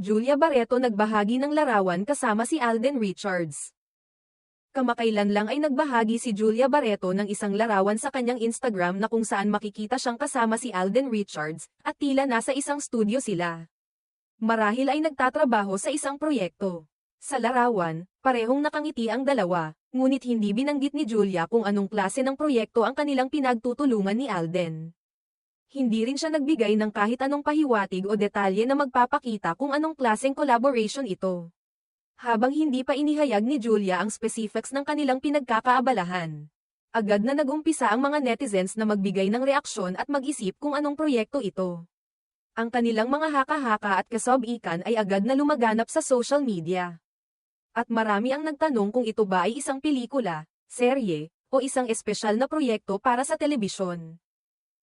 Julia Barreto nagbahagi ng larawan kasama si Alden Richards. Kamakailan lang ay nagbahagi si Julia Barreto ng isang larawan sa kanyang Instagram na kung saan makikita siyang kasama si Alden Richards, at tila nasa isang studio sila. Marahil ay nagtatrabaho sa isang proyekto. Sa larawan, parehong nakangiti ang dalawa, ngunit hindi binanggit ni Julia kung anong klase ng proyekto ang kanilang pinagtutulungan ni Alden. Hindi rin siya nagbigay ng kahit anong pahiwatig o detalye na magpapakita kung anong klaseng collaboration ito. Habang hindi pa inihayag ni Julia ang specifics ng kanilang pinagkakaabalahan, agad na nagumpisa ang mga netizens na magbigay ng reaksyon at mag-isip kung anong proyekto ito. Ang kanilang mga haka-haka at kasob-ikan ay agad na lumaganap sa social media. At marami ang nagtanong kung ito ba ay isang pelikula, serye, o isang espesyal na proyekto para sa telebisyon.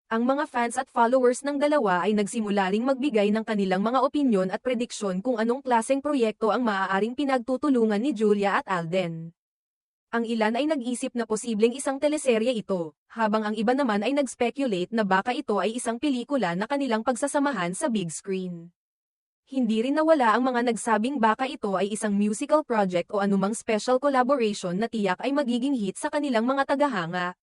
Ang mga fans at followers ng dalawa ay nagsimula ring magbigay ng kanilang mga opinyon at prediksyon kung anong klaseng proyekto ang maaaring pinagtutulungan ni Julia at Alden. Ang ilan ay nag-isip na posibleng isang teleserye ito, habang ang iba naman ay nag-speculate na baka ito ay isang pelikula na kanilang pagsasamahan sa big screen. Hindi rin nawala ang mga nagsabing baka ito ay isang musical project o anumang special collaboration na tiyak ay magiging hit sa kanilang mga tagahanga.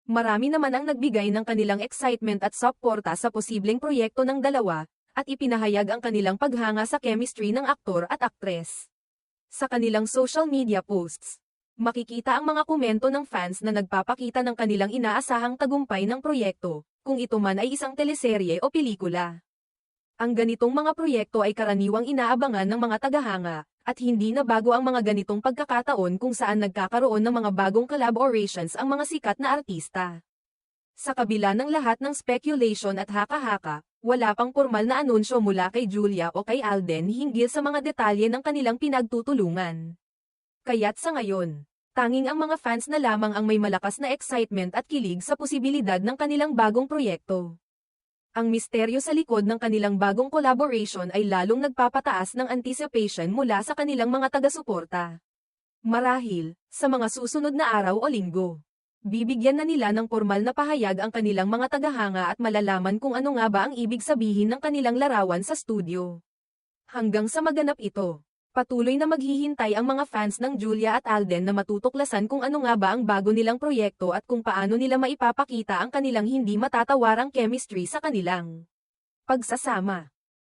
Marami naman ang nagbigay ng kanilang excitement at suporta sa posibleng proyekto ng dalawa, at ipinahayag ang kanilang paghanga sa chemistry ng aktor at aktres. Sa kanilang social media posts, makikita ang mga komento ng fans na nagpapakita ng kanilang inaasahang tagumpay ng proyekto, kung ito man ay isang teleserye o pelikula. Ang ganitong mga proyekto ay karaniwang inaabangan ng mga tagahanga, at hindi na bago ang mga ganitong pagkakataon kung saan nagkakaroon ng mga bagong collaborations ang mga sikat na artista. Sa kabila ng lahat ng speculation at haka-haka, wala pang formal na anunsyo mula kay Julia o kay Alden hinggil sa mga detalye ng kanilang pinagtutulungan. Kaya't sa ngayon, tanging ang mga fans na lamang ang may malakas na excitement at kilig sa posibilidad ng kanilang bagong proyekto. Ang misteryo sa likod ng kanilang bagong collaboration ay lalong nagpapataas ng anticipation mula sa kanilang mga taga-suporta. Marahil, sa mga susunod na araw o linggo, bibigyan na nila ng formal na pahayag ang kanilang mga tagahanga at malalaman kung ano nga ba ang ibig sabihin ng kanilang larawan sa studio. Hanggang sa maganap ito, patuloy na maghihintay ang mga fans ng Julia at Alden na matutuklasan kung ano nga ba ang bago nilang proyekto at kung paano nila maipapakita ang kanilang hindi matatawarang chemistry sa kanilang pagsasama.